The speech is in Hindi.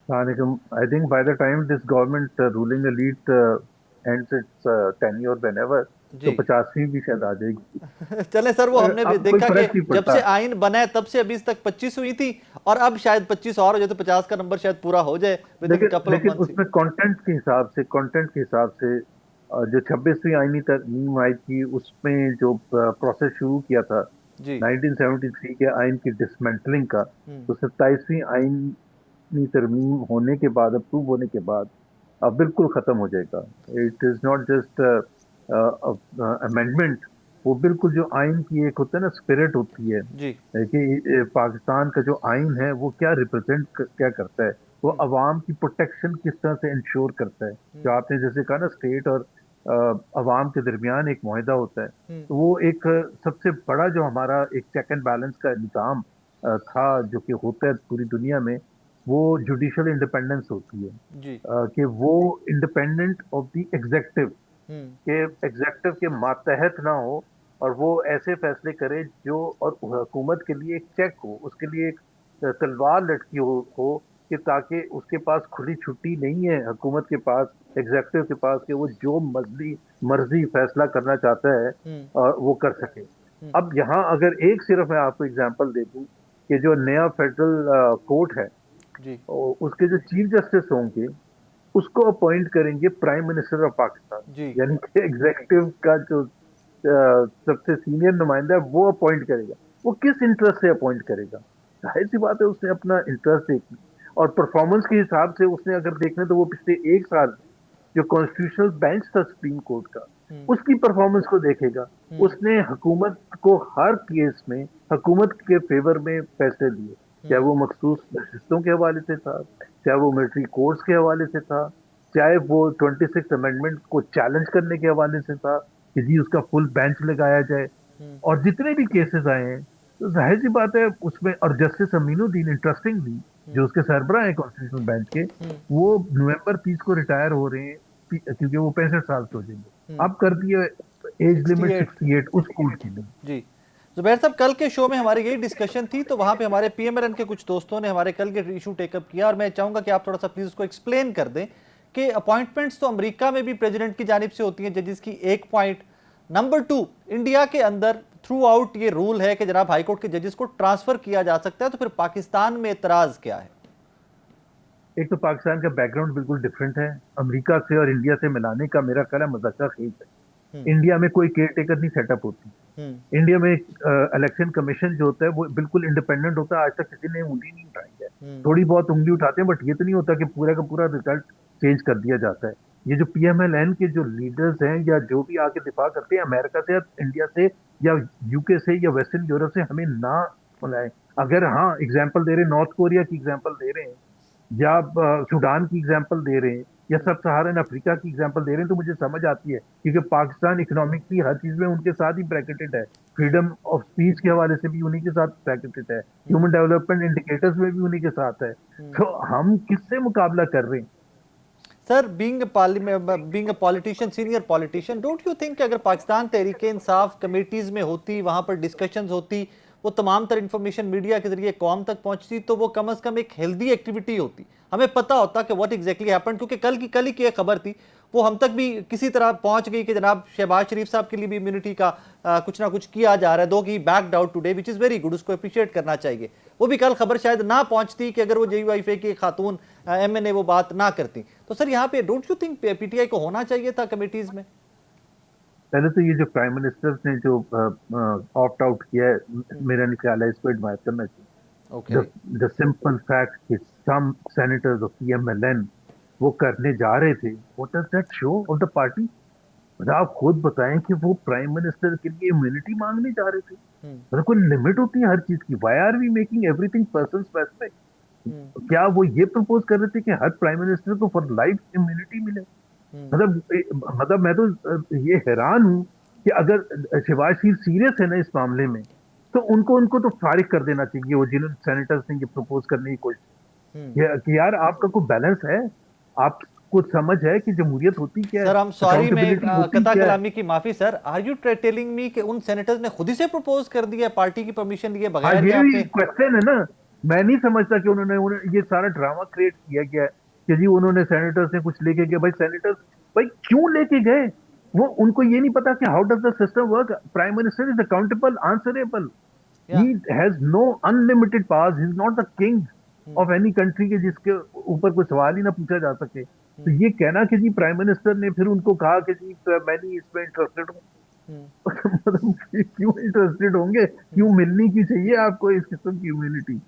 I think by the time this government ruling elite ends its tenure whenever, तो जी। 50वीं भी शायद आ जाएगी। चले सर, वो हमने भी अब कोई देखा कि फर्क नहीं जब पड़ता। से आइन बना है तब से अभी तक 25 हुई थी, और अब शायद 25 और हो जाए तो 50 का नंबर शायद पूरा हो जाए विद इन लेकिन कपल ऑफ लेकिन मंथ्स। उसमें कंटेंट के हिसाब से जो 26वीं आईनी तरमीम आई थी उसमें जो प्रोसेस शुरू किया था जी। 1973 के आइन की डिसमेंटलिंग का, हम्म। तो 27वीं आईनी तरमीम होने के बाद, अप्रूव होने के बाद अब बिल्कुल खत्म हो जाएगा। It is not just amendment, वो बिल्कुल जो आइन की एक होता है ना स्पिरिट होती है जी। कि पाकिस्तान का जो आइन है वो क्या रिप्रेजेंट क्या करता है, वो हम्म। अवाम की प्रोटेक्शन किस तरह से इंश्योर करता है। जो हम्म। आपने जैसे कहा ना, स्टेट और अवाम के दरमियान एक मुआहदा होता है, हम्म। तो वो एक सबसे बड़ा जो हमारा एक चेक एंड बैलेंस का निज़ाम था, जो कि होता है पूरी दुनिया में, वो जुडिशल इंडिपेंडेंस होती है। जी। कि वो इंडिपेंडेंट ऑफ द एग्जेक्टिव, हम्म। के एग्जेक्टिव के मातहत ना हो, और वो ऐसे फैसले करे जो, और हुकूमत के लिए एक चेक हो, उसके लिए एक तलवार लटकी हो कि ताकि उसके पास खुली छुट्टी नहीं है हुकूमत के पास, एग्जेक्टिव के पास, कि वो जो मर्जी मर्जी फैसला करना चाहता है हम्म। और वो कर सके। हम्म। अब यहाँ अगर एक सिर्फ मैं आपको एग्जांपल दे दूं कि जो नया फेडरल कोर्ट है, जी। उसके जो चीफ जस्टिस होंगे उसको अपॉइंट करेंगे प्राइम मिनिस्टर ऑफ पाकिस्तान। जी। यानी कि एग्जेक्टिव का जो सबसे सीनियर नुमाइंदा है वो अपॉइंट करेगा। वो किस इंटरेस्ट से अपॉइंट करेगा? जाहिर सी बात है, उसने अपना इंटरेस्ट देखना, और परफॉर्मेंस के हिसाब से उसने अगर देखना तो वो पिछले एक साल जो कॉन्स्टिट्यूशनल बेंच था सुप्रीम कोर्ट का, हम्म। उसकी परफॉर्मेंस को देखेगा। हम्म। उसने हुकूमत को हर केस में हुकूमत के फेवर में फैसले लिए, चाहे हम्म। वो मखसूस नशिस्तों के हवाले से था, चाहे वो मिलिट्री कोर्ट्स के हवाले से था, चाहे वो 26 अमेंडमेंट को चैलेंज करने के हवाले से था कि जी उसका फुल बेंच लगाया जाए। हम्म। और जितने भी केसेस आए हैं, तो जाहिर सी बात है उसमें, और जस्टिस अमीनुद्दीन इंटरेस्टिंगली जो हम्म। उसके सरबराह हैं कॉन्स्टिट्यूशनल बेंच के, हम्म। वो नवंबर 30 को रिटायर हो रहे हैं, क्योंकि वो 65 साल के हो जाएंगे। हम्म। अब कर दिया एज लिमिट 68। 68 उस कोर्ट के लिए। जी। जुबैर साहब, कल के शो में हमारी यही डिस्कशन थी, तो वहां पे हमारे पीएमएलएन के कुछ दोस्तों ने हमारे कल के इशू टेकअप किया, और मैं चाहूंगा कि आप थोड़ा सा प्लीज उसको एक्सप्लेन कर दें कि अपॉइंटमेंट्स तो अमेरिका में भी प्रेसिडेंट की जानिब से होती हैं जजेस की, एक पॉइंट। नंबर टू, इंडिया के अंदर थ्रू आउट ये रूल है कि जनाब हाईकोर्ट के जजेस को ट्रांसफर किया जा सकता है, तो फिर पाकिस्तान में एतराज क्या है? एक तो पाकिस्तान का बैकग्राउंड बिल्कुल डिफरेंट है, अमेरिका से और इंडिया से मिलाने का मेरा ख्याल है मजाक खेल हम्म। है। इंडिया में कोई केयर टेकर नहीं सेटअप होती। हम्म। इंडिया में इलेक्शन कमीशन जो होता है वो बिल्कुल इंडिपेंडेंट होता है, आज तक किसी ने उंगली नहीं उठाई है। हम्म। थोड़ी बहुत उंगली उठाते हैं, बट ये तो नहीं होता कि पूरा का पूरा रिजल्ट चेंज कर दिया जाता है। ये जो पीएमएलएन के जो लीडर्स हैं, या जो भी आके दिफा करते हैं अमेरिका से या इंडिया से या यूके से या वेस्टर्न यूरोप से, हमें ना बुलाएं। अगर हाँ एग्जाम्पल दे रहे हैं, नॉर्थ कोरिया की एग्जाम्पल दे रहे हैं, या सूडान की एग्जाम्पल दे रहे हैं, या सब सहारन अफ्रीका की एग्जाम्पल दे रहे हैं, तो मुझे समझ आती है, क्योंकि पाकिस्तान इकोनॉमिकली हर चीज में उनके साथ ही ब्रैकेटेड है। फ्रीडम ऑफ स्पीच के हवाले से भी उन्हीं के साथ ब्रैकेटेड है, हम्म। ह्यूमन डेवलपमेंट इंडिकेटर्स में भी उन्हीं के साथ है। हम्म। तो हम किससे मुकाबला कर रहे हैं? Sir, being a politician, senior politician, don't you think कि अगर पाकिस्तान तहरीक इंसाफ कमेटीज में होती, वहां पर डिस्कशंस होती, वो तमाम तर इंफॉर्मेशन मीडिया के जरिए कौम तक पहुंचती, तो वो कम अज कम एक हेल्दी एक्टिविटी होती, हमें पता होता कि व्हाट एग्जैक्टली हैपेंड। क्योंकि कल ही की एक खबर थी, वो हम तक भी किसी तरह पहुंच गई कि जनाब शहबाज शरीफ साहब के लिए भी इम्यूनिटी का कुछ ना कुछ किया जा रहा है, दो की backed out today, which is very good, उसको अप्रिशिएट करना चाहिए। वो भी कल खबर शायद ना पहुंचती कि अगर वो JUIF की एक खातून MNA वो बात ना करती। तो सर यहाँ पे डोंट यू थिंक PTI को होना चाहिए था कमेटीज में? पहले तो ये जो प्राइम मिनिस्टर ने जो ऑप्ट आउट किया है, मेरा नहीं ख्याल है इसको एडमायर करना चाहिए। ओके। द सिंपल फैक्ट कि सम सेनेटर्स ऑफ पीएमएलएन वो करने जा रहे थे, what does that show off the party? मतलब आप खुद बताएं कि वो प्राइम मिनिस्टर के लिए इम्यूनिटी मांगने जा रहे थे। हम्म। मतलब कोई लिमिट होती है हर चीज की। Why are we making everything person specific? Hmm. क्या वो ये प्रपोज कर रहे थे कि हर प्राइम मिनिस्टर को फॉर लाइफ इम्यूनिटी मिले? हम्म। मतलब मैं तो ये हैरान हूं कि अगर शिवाज शरीफ सीरियस है ना इस मामले में, तो उनको उनको तो फारिग कर देना चाहिए, वो जिन सेनेटर्स ने ये प्रपोज करने की कोशिश हम्म। कि यार आपका कोई बैलेंस है? आपको समझ है कि जमहूरियत होती क्या है, सर, हम सॉरी, मैं अकाउंटेबिलिटी होती कता क्या है? कलामी की माफी sir, are you telling me कि उन सेनेटर्स ने खुद ही से प्रपोज कर दिया पार्टी की परमिशन लिए हाँ, बगैर, ये या भी आपने? क्वेश्चन है ना। मैं नहीं समझता कि ये सारा ड्रामा क्रिएट किया गया है कि जी उन्होंने सेनेटर्स ने कुछ लेके गए। भाई सेनेटर्स, भाई क्यों लेके गए? वो उनको ये नहीं पता कि how does the system work? Prime minister is accountable, answerable. या he has no unlimited powers, he is not the king of any country के जिसके ऊपर कोई सवाल ही ना पूछा जा सके। तो ये कहना कि जी प्राइम मिनिस्टर ने फिर उनको कहा कि जी मैं नहीं इसमें इंटरेस्टेड हूँ, मतलब क्यों इंटरेस्टेड होंगे? क्यों मिलनी की चाहिए आपको इस किस्म की इम्यूनिटी?